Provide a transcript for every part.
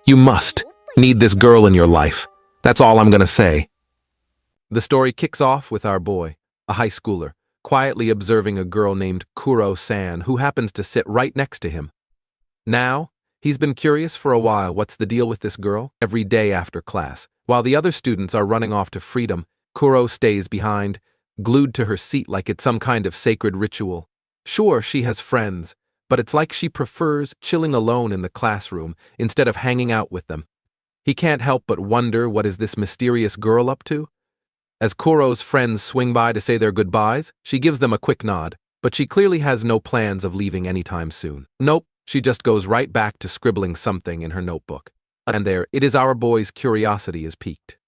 You must need this girl in your life. That's all I'm gonna say. The story kicks off with our boy, a high schooler, quietly observing a girl named Kuroi-san who happens to sit right next to him. Now, he's been curious for a while what's the deal with this girl. Every day after class, while the other students are running off to freedom, Kuro stays behind, glued to her seat like it's some kind of sacred ritual. Sure, she has friends, but it's like she prefers chilling alone in the classroom instead of hanging out with them. He can't help but wonder, what is this mysterious girl up to? As Kuro's friends swing by to say their goodbyes, she gives them a quick nod, but she clearly has no plans of leaving anytime soon. Nope, she just goes right back to scribbling something in her notebook. And there, it is our boy's curiosity is piqued.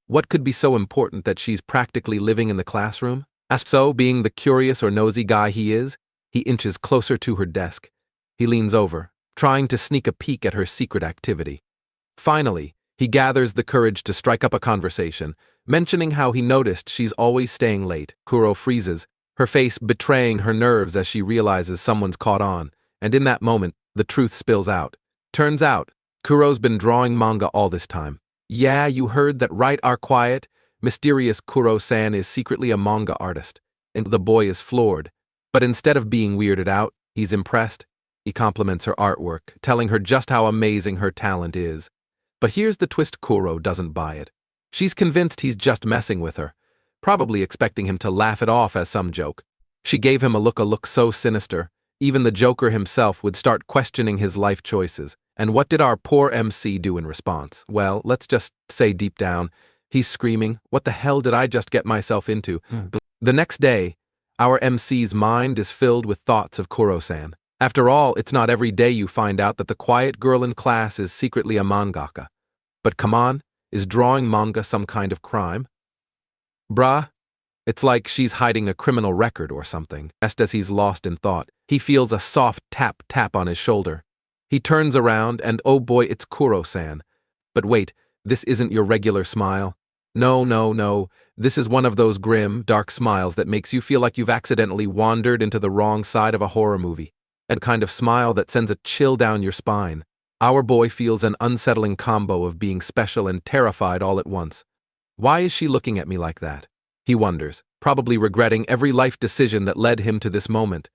What could be so important that she's practically living in the classroom? So, being the curious or nosy guy he is, he inches closer to her desk. He leans over, trying to sneak a peek at her secret activity. Finally, he gathers the courage to strike up a conversation, mentioning how he noticed she's always staying late. Kuro freezes, her face betraying her nerves as she realizes someone's caught on, and in that moment, the truth spills out. Turns out, Kuro's been drawing manga all this time. Yeah, you heard that right, our quiet, mysterious Kuro-san is secretly a manga artist, and the boy is floored. But instead of being weirded out, he's impressed. He compliments her artwork, telling her just how amazing her talent is. But here's the twist: Kuro doesn't buy it. She's convinced he's just messing with her, probably expecting him to laugh it off as some joke. She gave him a look so sinister, even the Joker himself would start questioning his life choices. And what did our poor MC do in response? Well, let's just say deep down, he's screaming, "What the hell did I just get myself into?" The next day, our MC's mind is filled with thoughts of Kuro-san. After all, it's not every day you find out that the quiet girl in class is secretly a mangaka. But come on, is drawing manga some kind of crime? Bruh, it's like she's hiding a criminal record or something. Just as he's lost in thought, he feels a soft tap on his shoulder. He turns around and oh boy, it's Kuro-san. But wait, this isn't your regular smile. No. This is one of those grim, dark smiles that makes you feel like you've accidentally wandered into the wrong side of a horror movie. A kind of smile that sends a chill down your spine. Our boy feels an unsettling combo of being special and terrified all at once. Why is she looking at me like that? He wonders, probably regretting every life decision that led him to this moment.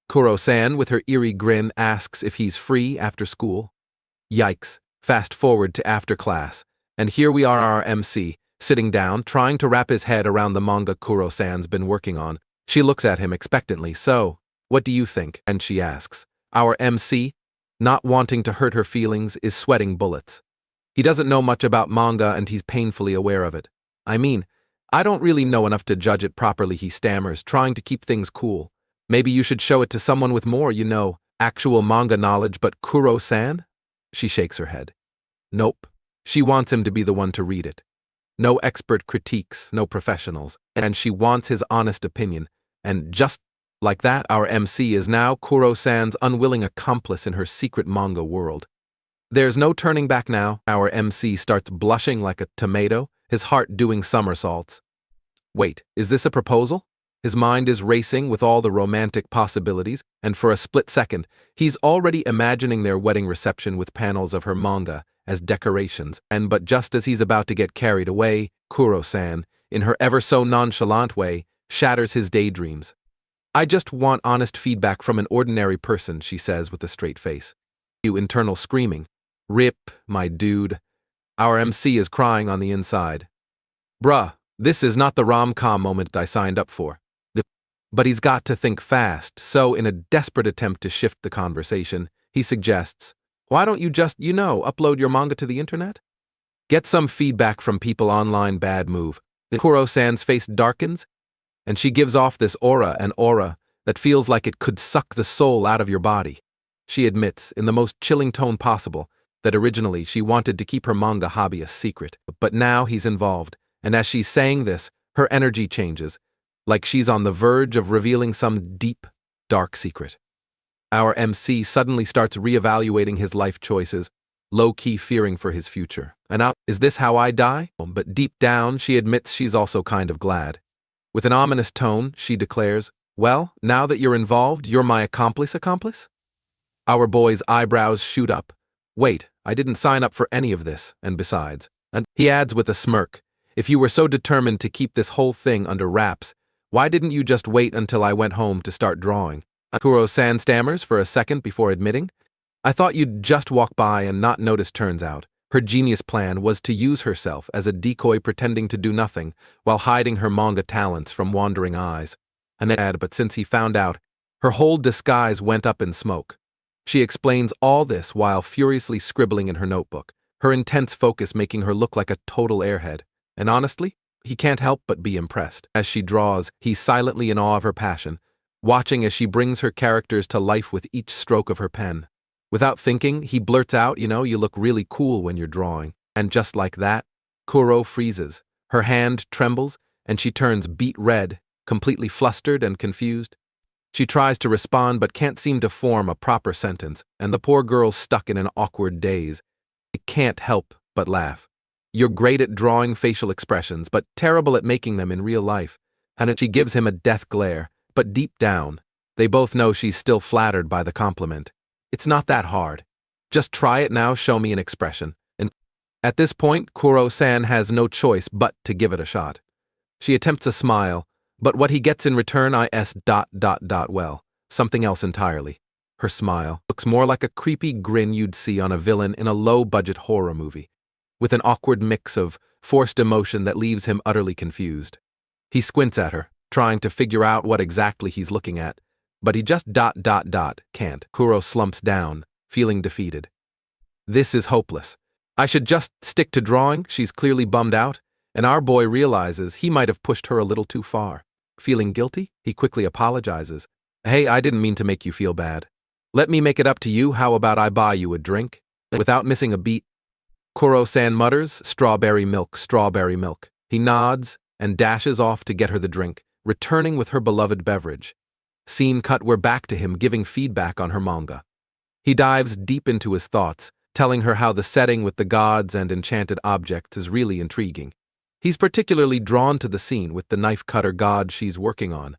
Kuro-san, with her eerie grin, asks if he's free after school. Yikes, fast forward to after class, and here we are, our MC, sitting down, trying to wrap his head around the manga Kuro-san's been working on. She looks at him expectantly. "So, what do you think?" And she asks. Our MC, not wanting to hurt her feelings, is sweating bullets. He doesn't know much about manga and he's painfully aware of it. "I mean, I don't really know enough to judge it properly," he stammers, trying to keep things cool. "Maybe you should show it to someone with more, actual manga knowledge." But Kuro-san? She shakes her head. Nope. She wants him to be the one to read it. No expert critiques, no professionals, and she wants his honest opinion. And just like that, our MC is now Kuro-san's unwilling accomplice in her secret manga world. There's no turning back now. Our MC starts blushing like a tomato, his heart doing somersaults. Wait, is this a proposal? His mind is racing with all the romantic possibilities, and for a split second, he's already imagining their wedding reception with panels of her manga as decorations. But just as he's about to get carried away, Kuro-san, in her ever so nonchalant way, shatters his daydreams. "I just want honest feedback from an ordinary person," she says with a straight face. You internal screaming. "Rip, my dude." Our MC is crying on the inside. Bruh, this is not the rom-com moment I signed up for. But he's got to think fast, so in a desperate attempt to shift the conversation, he suggests, "Why don't you just, upload your manga to the internet? Get some feedback from people online." Bad move. Kuro-san's face darkens, and she gives off this aura that feels like it could suck the soul out of your body. She admits, in the most chilling tone possible, that originally she wanted to keep her manga hobby a secret, but now he's involved, and as she's saying this, her energy changes, like she's on the verge of revealing some deep, dark secret. Our MC suddenly starts reevaluating his life choices, low-key fearing for his future. And now, is this how I die? But deep down, she admits she's also kind of glad. With an ominous tone, she declares, "Well, now that you're involved, you're my accomplice? Our boy's eyebrows shoot up. "Wait, I didn't sign up for any of this, and besides. And he adds with a smirk, if you were so determined to keep this whole thing under wraps, why didn't you just wait until I went home to start drawing? Kuroi-san stammers for a second before admitting, I thought you'd just walk by and not notice. Turns out, her genius plan was to use herself as a decoy pretending to do nothing while hiding her manga talents from wandering eyes. But since he found out, her whole disguise went up in smoke. She explains all this while furiously scribbling in her notebook, her intense focus making her look like a total airhead. And honestly, he can't help but be impressed. As she draws, he's silently in awe of her passion, watching as she brings her characters to life with each stroke of her pen. Without thinking, he blurts out, you look really cool when you're drawing. And just like that, Kuroi freezes. Her hand trembles, and she turns beet red, completely flustered and confused. She tries to respond but can't seem to form a proper sentence, and the poor girl's stuck in an awkward daze. He can't help but laugh. You're great at drawing facial expressions, but terrible at making them in real life. And she gives him a death glare, but deep down, they both know she's still flattered by the compliment. It's not that hard. Just try it now, show me an expression. And at this point, Kuroi-san has no choice but to give it a shot. She attempts a smile, but what he gets in return well, something else entirely. Her smile looks more like a creepy grin you'd see on a villain in a low-budget horror movie, with an awkward mix of forced emotion that leaves him utterly confused. He squints at her, trying to figure out what exactly he's looking at, but he just can't. Kuroi slumps down, feeling defeated. This is hopeless. I should just stick to drawing. She's clearly bummed out, and our boy realizes he might have pushed her a little too far. Feeling guilty, he quickly apologizes. Hey, I didn't mean to make you feel bad. Let me make it up to you. How about I buy you a drink? Without missing a beat, Kuroi-san mutters, strawberry milk, strawberry milk. He nods and dashes off to get her the drink, returning with her beloved beverage. Scene cut, we're back to him giving feedback on her manga. He dives deep into his thoughts, telling her how the setting with the gods and enchanted objects is really intriguing. He's particularly drawn to the scene with the knife cutter god she's working on.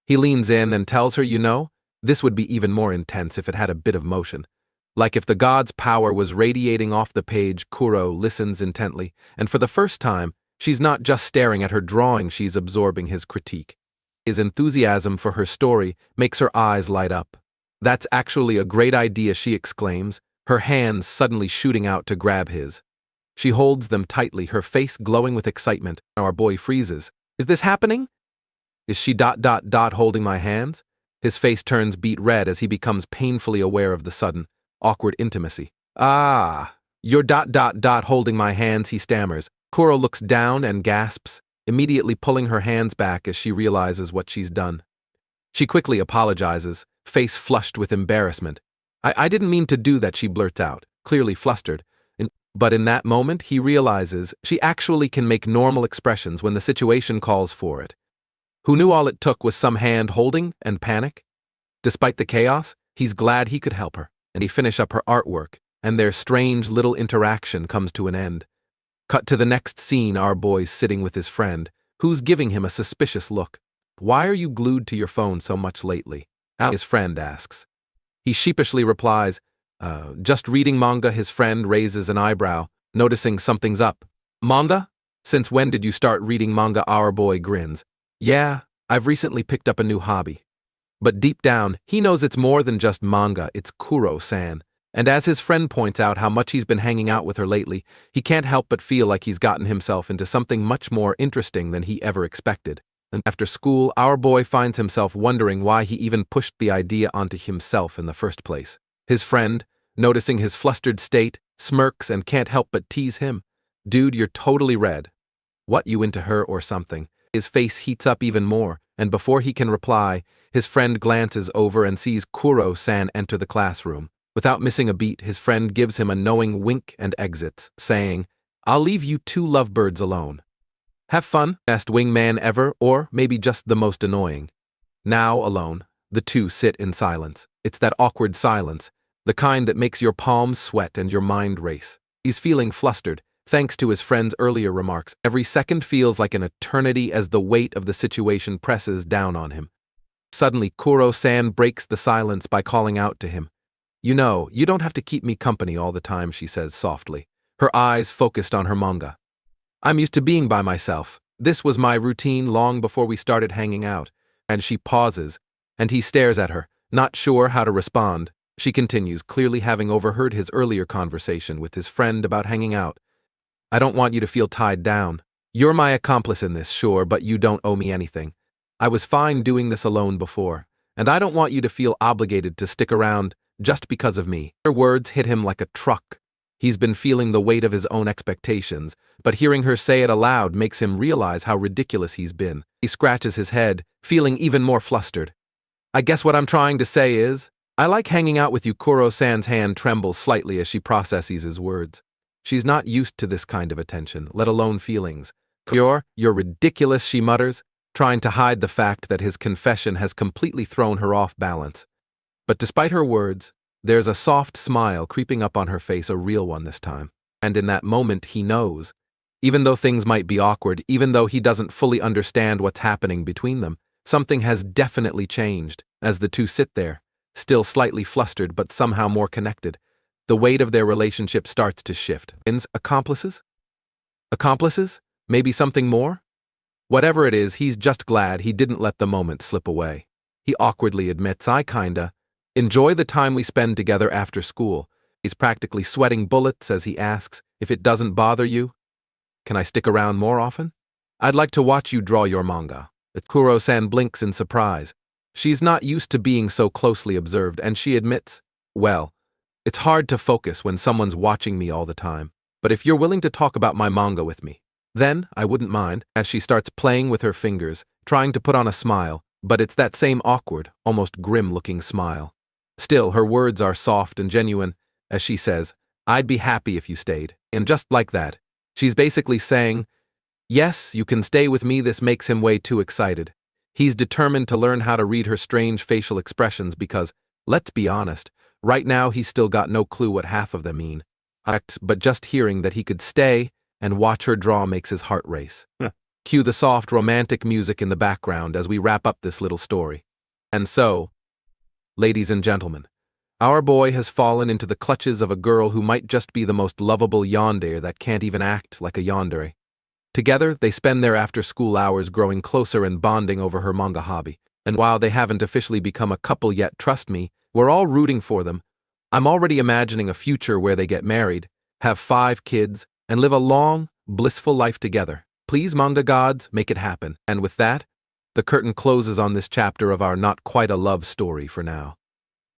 He leans in and tells her, this would be even more intense if it had a bit of motion. Like if the god's power was radiating off the page. Kuroi listens intently, and for the first time, she's not just staring at her drawing, she's absorbing his critique. His enthusiasm for her story makes her eyes light up. That's actually a great idea, she exclaims, her hands suddenly shooting out to grab his. She holds them tightly, her face glowing with excitement. Our boy freezes. Is this happening? Is she holding my hands? His face turns beet red as he becomes painfully aware of the sudden, awkward intimacy. You're holding my hands, he stammers. Kuroi looks down and gasps, immediately pulling her hands back as she realizes what she's done. She quickly apologizes, face flushed with embarrassment. I didn't mean to do that, she blurts out, clearly flustered. But in that moment, he realizes she actually can make normal expressions when the situation calls for it. Who knew all it took was some hand holding and panic? Despite the chaos, he's glad he could help her, and he finish up her artwork, and their strange little interaction comes to an end. Cut to the next scene, our boy's sitting with his friend, who's giving him a suspicious look. Why are you glued to your phone so much lately? His friend asks. He sheepishly replies, just reading manga. His friend raises an eyebrow, noticing something's up. Manga? Since when did you start reading manga? Our boy grins. Yeah, I've recently picked up a new hobby. But deep down, he knows it's more than just manga, it's Kuroi-san. And as his friend points out how much he's been hanging out with her lately, he can't help but feel like he's gotten himself into something much more interesting than he ever expected. And after school, our boy finds himself wondering why he even pushed the idea onto himself in the first place. His friend, noticing his flustered state, smirks and can't help but tease him. Dude, you're totally red. What, you into her or something? His face heats up even more, and before he can reply, his friend glances over and sees Kuroi-san enter the classroom. Without missing a beat, his friend gives him a knowing wink and exits, saying, I'll leave you two lovebirds alone. Have fun, best wingman ever, or maybe just the most annoying. Now, alone, the two sit in silence. It's that awkward silence, the kind that makes your palms sweat and your mind race. He's feeling flustered, thanks to his friend's earlier remarks. Every second feels like an eternity as the weight of the situation presses down on him. Suddenly, Kuroi-san breaks the silence by calling out to him. You know, you don't have to keep me company all the time, she says softly, her eyes focused on her manga. I'm used to being by myself. This was my routine long before we started hanging out. And she pauses, and he stares at her, not sure how to respond. She continues, clearly having overheard his earlier conversation with his friend about hanging out. I don't want you to feel tied down. You're my accomplice in this, sure, but you don't owe me anything. I was fine doing this alone before, and I don't want you to feel obligated to stick around just because of me. Her words hit him like a truck. He's been feeling the weight of his own expectations, but hearing her say it aloud makes him realize how ridiculous he's been. He scratches his head, feeling even more flustered. I guess what I'm trying to say is, I like hanging out with you. Kuroi-san's hand trembles slightly as she processes his words. She's not used to this kind of attention, let alone feelings. You're ridiculous, she mutters, trying to hide the fact that his confession has completely thrown her off balance. But despite her words, there's a soft smile creeping up on her face, a real one this time. And in that moment, he knows. Even though things might be awkward, even though he doesn't fully understand what's happening between them, something has definitely changed as the two sit there, still slightly flustered but somehow more connected. The weight of their relationship starts to shift. Accomplices? Accomplices? Maybe something more? Whatever it is, he's just glad he didn't let the moment slip away. He awkwardly admits, I kinda enjoy the time we spend together after school. He's practically sweating bullets as he asks, if it doesn't bother you, can I stick around more often? I'd like to watch you draw your manga. Kuroi-san blinks in surprise. She's not used to being so closely observed, and she admits, well, it's hard to focus when someone's watching me all the time, but if you're willing to talk about my manga with me, then I wouldn't mind, as she starts playing with her fingers, trying to put on a smile, but it's that same awkward, almost grim-looking smile. Still, her words are soft and genuine, as she says, I'd be happy if you stayed. And just like that, she's basically saying, yes, you can stay with me. This makes him way too excited. He's determined to learn how to read her strange facial expressions because, let's be honest, right now he's still got no clue what half of them mean. But just hearing that he could stay and watch her draw makes his heart race. Cue the soft romantic music in the background as we wrap up this little story. And so, ladies and gentlemen, our boy has fallen into the clutches of a girl who might just be the most lovable yandere that can't even act like a yandere. Together, they spend their after-school hours growing closer and bonding over her manga hobby. And while they haven't officially become a couple yet, trust me, we're all rooting for them. I'm already imagining a future where they get married, have 5 kids, and live a long, blissful life together. Please, manga gods, make it happen. And with that, the curtain closes on this chapter of our not quite a love story for now.